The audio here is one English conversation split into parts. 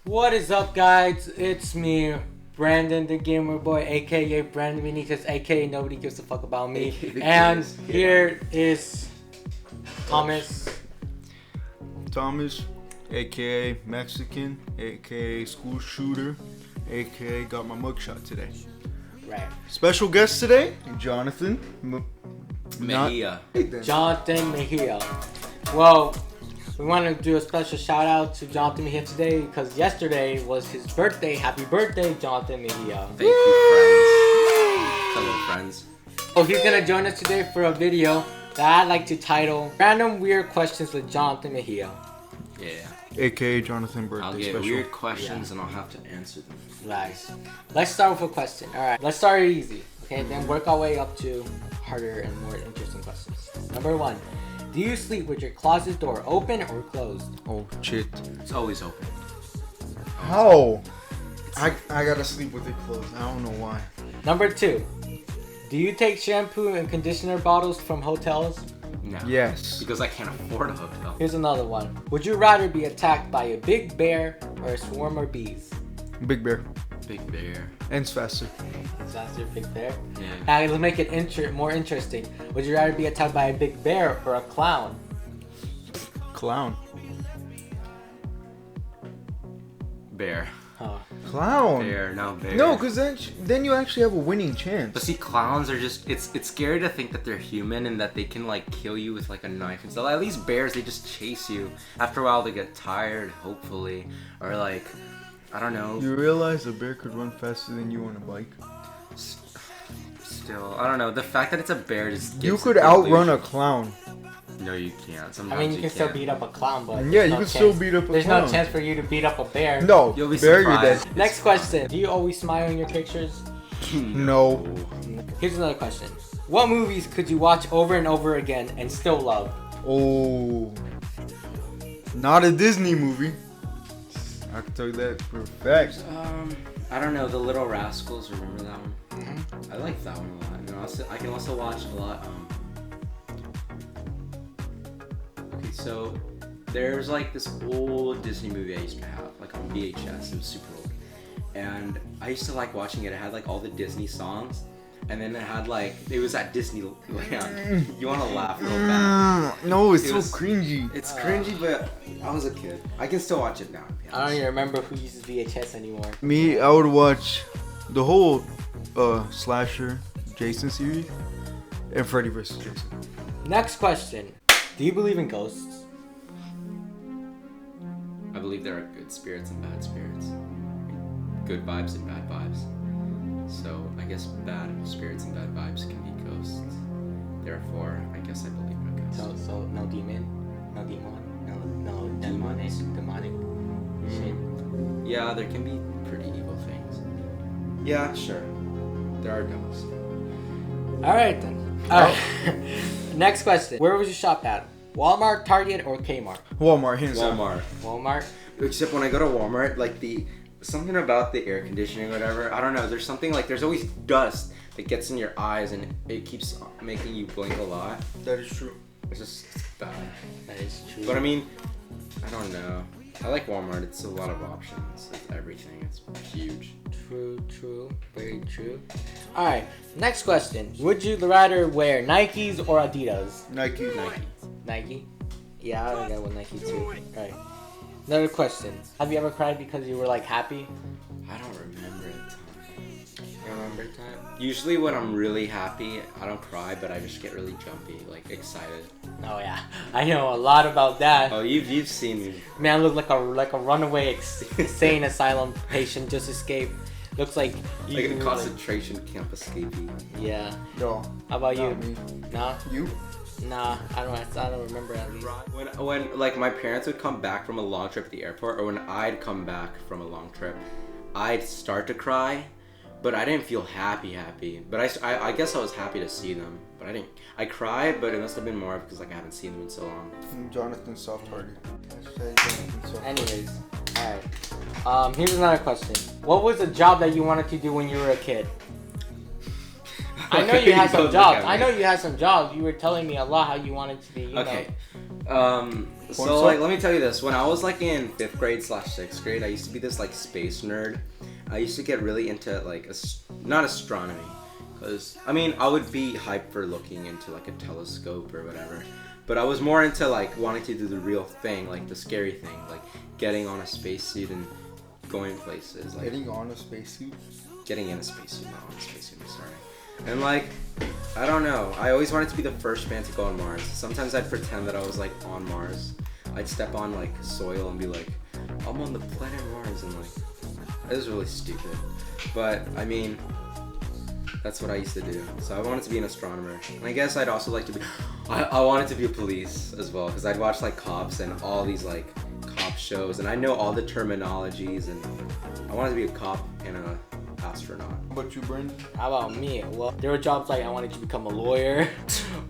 What is up, guys? It's me, Brandon the Gamer Boy, aka Brandon Benitez, aka Nobody Gives a Fuck About Me. And here is Thomas. Thomas, aka Mexican, aka school shooter, aka got my mugshot today. Right. Special guest today, Jonathan Mejia. Jonathan Mejia. Well, we want to do a special shout out to Jonathan Mejia today because yesterday was his birthday. Happy birthday, Jonathan Mejia. Thank you, friends. Fellow friends. Oh, he's gonna join us today for a video that I'd like to title Random Weird Questions with Jonathan Mejia. Yeah. aka Jonathan birthday I'll get special. weird questions and I'll have to answer them. Nice. Let's start with a question. Alright, let's start easy. Okay, then work our way up to harder and more interesting questions. Number 1. Do you sleep with your closet door open or closed? Oh shit. It's always open. How? I gotta sleep with it closed. I don't know why. Number 2. Do you take shampoo and conditioner bottles from hotels? No. Yes. Because I can't afford a hotel. Here's another one. Would you rather be attacked by a big bear or a swarm of bees? Big bear. Big bear. Ends faster. Is that your big bear? Yeah. Now, let's make it more interesting. Would you rather be attacked by a big bear or a clown? Clown. Bear. Huh. Clown. Bear. No, bear. No, because then you actually have a winning chance. But see, clowns are just, it's scary to think that they're human and that they can like kill you with like a knife and stuff. At least bears, they just chase you. After a while they get tired, hopefully. Or like, I don't know. You realize a bear could run faster than you on a bike? Still, I don't know. The fact that it's a bear just gives You it could the outrun illusion. a clown. No, you can't. Sometimes I mean, you can still can't. beat up a clown, but Yeah, there's you no can chance. still beat up a There's clown. no chance for you to beat up a bear. No, You'll be bear, you're dead. surprised. Next question. Do you always smile in your pictures? No. Here's another question. What movies could you watch over and over again and still love? Oh. Not a Disney movie. I can tell you that for a fact. I don't know. The Little Rascals. Remember that one? I like that one a lot. And also, I can also watch a lot. Okay, so there's like this old Disney movie I used to have, like on VHS. It was super old, and I used to like watching it. It had like all the Disney songs, and then it had like it was at Disneyland. You want to laugh real bad? No, it's It so was- cringy. It's cringy, but I was a kid. I can still watch it now. to be I don't honest. even remember who uses VHS anymore. Me, I would watch the whole slasher Jason series and Freddy vs. Jason. Next question. Do you believe in ghosts? I believe there are good spirits and bad spirits. Good vibes and bad vibes. So I guess bad spirits and bad vibes can be ghosts. Therefore, I guess I believe in ghosts. So no demon? No demon? No demonic shit. Yeah, there can be pretty evil things. Yeah, sure. There are ghosts. Alright then. Alright. Next question. Where was you shop at? Walmart, Target, or Kmart? Walmart, hands down. Walmart. Walmart? Except when I go to Walmart, like something about the air conditioning or whatever, I don't know, there's something like, there's always dust that gets in your eyes and it keeps making you blink a lot. That is true. It's bad. That is true. But I mean, I don't know. I like Walmart. It's a lot of options. It's everything. It's huge. True. Very true. Alright, next question. Would you rather wear Nikes or Adidas? Nike. Nike? Yeah, I would go with Nike too. Alright. Another question. Have you ever cried because you were like happy? I don't remember a time. You remember a time? Usually when I'm really happy, I don't cry, but I just get really jumpy, like excited. Oh yeah, I know a lot about that. Oh, you've seen me. Man, look like a runaway insane asylum patient just escaped. Looks like you. Like a concentration camp escapee. Yeah. No. How about you? Not me. Nah. You? Nah. I don't remember at least. When like my parents would come back from a long trip at the airport, or when I'd come back from a long trip, I'd start to cry, but I didn't feel happy. But I guess I was happy to see them, but I didn't. I cried, but it must have been more because like I haven't seen them in so long. Jonathan soft-hearted. Anyways, alright. Here's another question. What was a job that you wanted to do when you were a kid? I know you had some jobs. I know you had some jobs. You were telling me a lot how you wanted to be, you Okay. know. So like, let me tell you this. When I was like in 5th grade / 6th grade, I used to be this like space nerd. I used to get really into like not astronomy, because I mean I would be hyped for looking into like a telescope or whatever, but I was more into like wanting to do the real thing, like the scary thing, like getting on a spacesuit and going places. Like Getting on a spacesuit? Getting in a spacesuit, not on a spacesuit, I'm sorry. And like, I don't know, I always wanted to be the first man to go on Mars. Sometimes I'd pretend that I was like on Mars. I'd step on like soil and be like, I'm on the planet Mars, and like, it was really stupid. But I mean, that's what I used to do. So I wanted to be an astronomer. And I guess I'd also like to be, I wanted to be a police as well, because I'd watch like cops and all these like cop shows, and I know all the terminologies, and I wanted to be a cop and an astronaut. How about you, Brandon? How about me? Well, there were jobs like I wanted to become a lawyer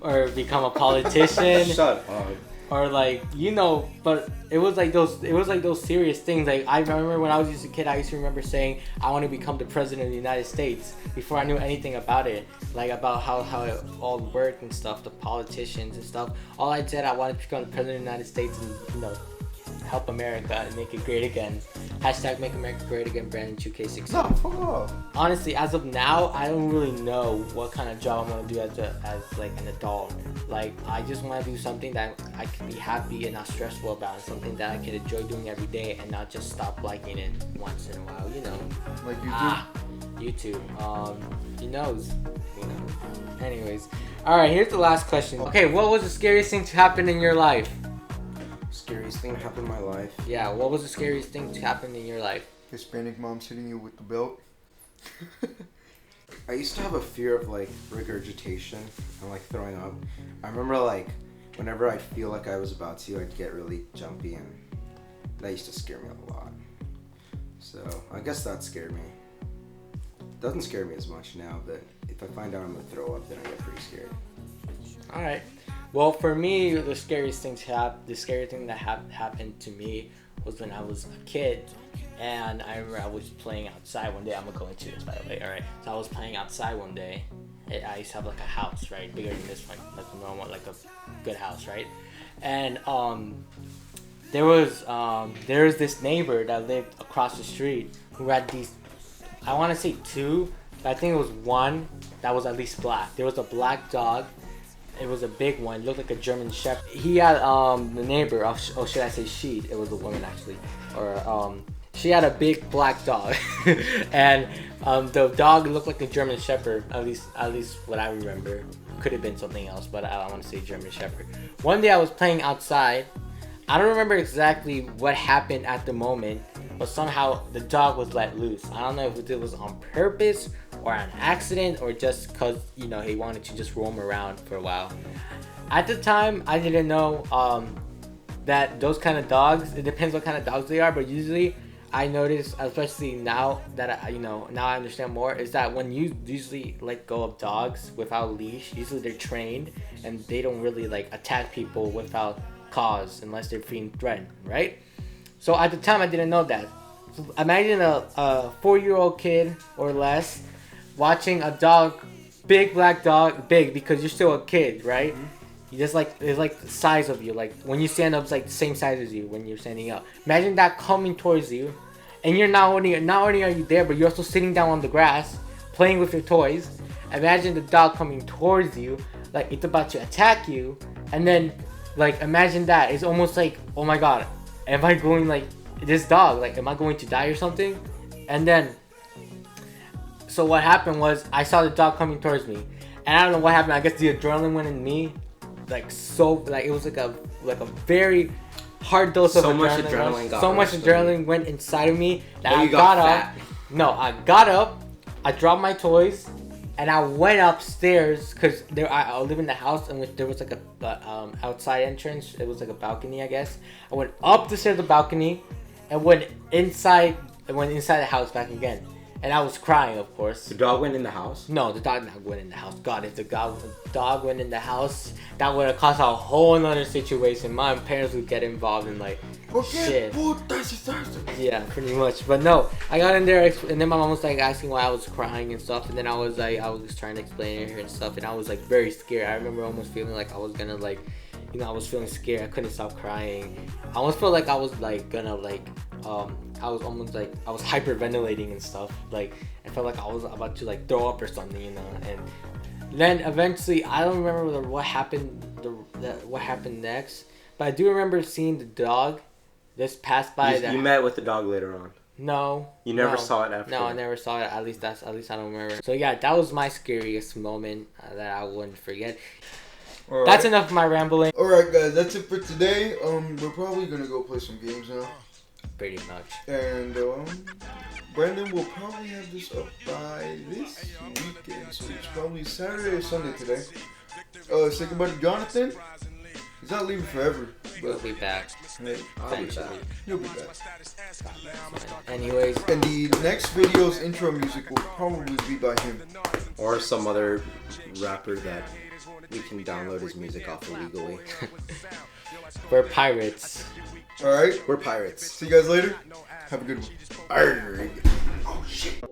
or become a politician. Shut up. Or like, you know, but it was like those serious things. Like I remember when I was just a kid, I used to remember saying I want to become the president of the United States before I knew anything about it, like about how it all worked and stuff, the politicians and stuff. All I said, I wanted to become the president of the United States and, you know, help America and make it great again. Hashtag make America great again, Brandon 2K16. No, fuck off. Honestly, as of now, I don't really know what kind of job I'm gonna do as like an adult. Like, I just want to do something that I can be happy and not stressful about, and something that I can enjoy doing every day and not just stop liking it once in a while, you know. Like YouTube? YouTube. He knows. You know. Anyways, all right. Here's the last question. Okay, what was the scariest thing to happen in your life? Scariest thing that happened in my life? Yeah, what was the scariest thing to happen in your life? Hispanic moms hitting you with the belt. I used to have a fear of like regurgitation and like throwing up. I remember like whenever I'd feel like I was about to, I'd get really jumpy, and that used to scare me a lot. So I guess that scared me. Doesn't scare me as much now, but if I find out I'm gonna throw up, then I get pretty scared. All right. Well, for me, the scariest thing that happened to me was when I was a kid, and I remember I was playing outside one day. I'm gonna go into this, by the way. All right. So I was playing outside one day. I used to have like a house, right, bigger than this one, like a normal, like a good house, right? And there was this neighbor that lived across the street who had these. I want to say two, but I think it was one that was at least black. There was a black dog. It was a big one. It looked like a German Shepherd. He had the neighbor. Oh, should I say she? It was a woman actually. Or she had a big black dog, and the dog looked like a German Shepherd. At least what I remember. Could have been something else, but I don't want to say German Shepherd. One day I was playing outside. I don't remember exactly what happened at the moment, but somehow the dog was let loose. I don't know if it was on purpose or an accident or just because, you know, he wanted to just roam around for a while. At the time, I didn't know that those kind of dogs, it depends what kind of dogs they are, but usually I notice, especially now that now I understand more, is that when you usually let go of dogs without leash, usually they're trained and they don't really like attack people without cause unless they're feeling threatened, right? So at the time I didn't know that. So imagine a 4-year-old kid or less watching a dog, big black dog, big because you're still a kid, right? You just like, it's like the size of you. Like when you stand up, it's like the same size as you when you're standing up. Imagine that coming towards you, and you're not only are you there, but you're also sitting down on the grass playing with your toys. Imagine the dog coming towards you, like it's about to attack you, and then like imagine that. It's almost like, oh my god, am I going like this dog? Like, am I going to die or something? And then, so what happened was I saw the dog coming towards me, and I don't know what happened. I guess the adrenaline went in me, like so, like it was like a very hard dose of adrenaline. So much adrenaline went inside of me that I got up. No, I got up, I dropped my toys, and I went upstairs because I live in the house, and there was like a outside entrance. It was like a balcony, I guess. I went up the stairs of the balcony, and went inside the house back again. And I was crying, of course. The dog went in the house? No, the dog not went in the house. God, if the dog went in the house, that would have caused a whole nother situation. My parents would get involved in like shit. Yeah, pretty much. But no, I got in there, and then my mom was like asking why I was crying and stuff. And then I was just trying to explain to her and stuff. And I was like very scared. I remember almost feeling like I was gonna like you know, I was feeling scared. I couldn't stop crying. I almost felt like I was like gonna like I was almost like I was hyperventilating and stuff. Like I felt like I was about to like throw up or something, you know. And then eventually, I don't remember what happened. What happened next, but I do remember seeing the dog just pass by. You met with the dog later on. No. You never saw it after. No, I never saw it. At least I don't remember. So yeah, that was my scariest moment that I wouldn't forget. Right. That's enough of my rambling. Alright guys, that's it for today. We're probably gonna go play some games now. Pretty much. And Brandon will probably have this up by this weekend. So it's probably Saturday or Sunday today. Say goodbye to Jonathan. He's not leaving forever. He'll be back. Eventually. He'll be back. Anyways. And the next video's intro music will probably be by him. Or some other rapper that we can download his music off illegally. We're pirates. Alright? We're pirates. See you guys later. Have a good one. Arrgh. Oh shit.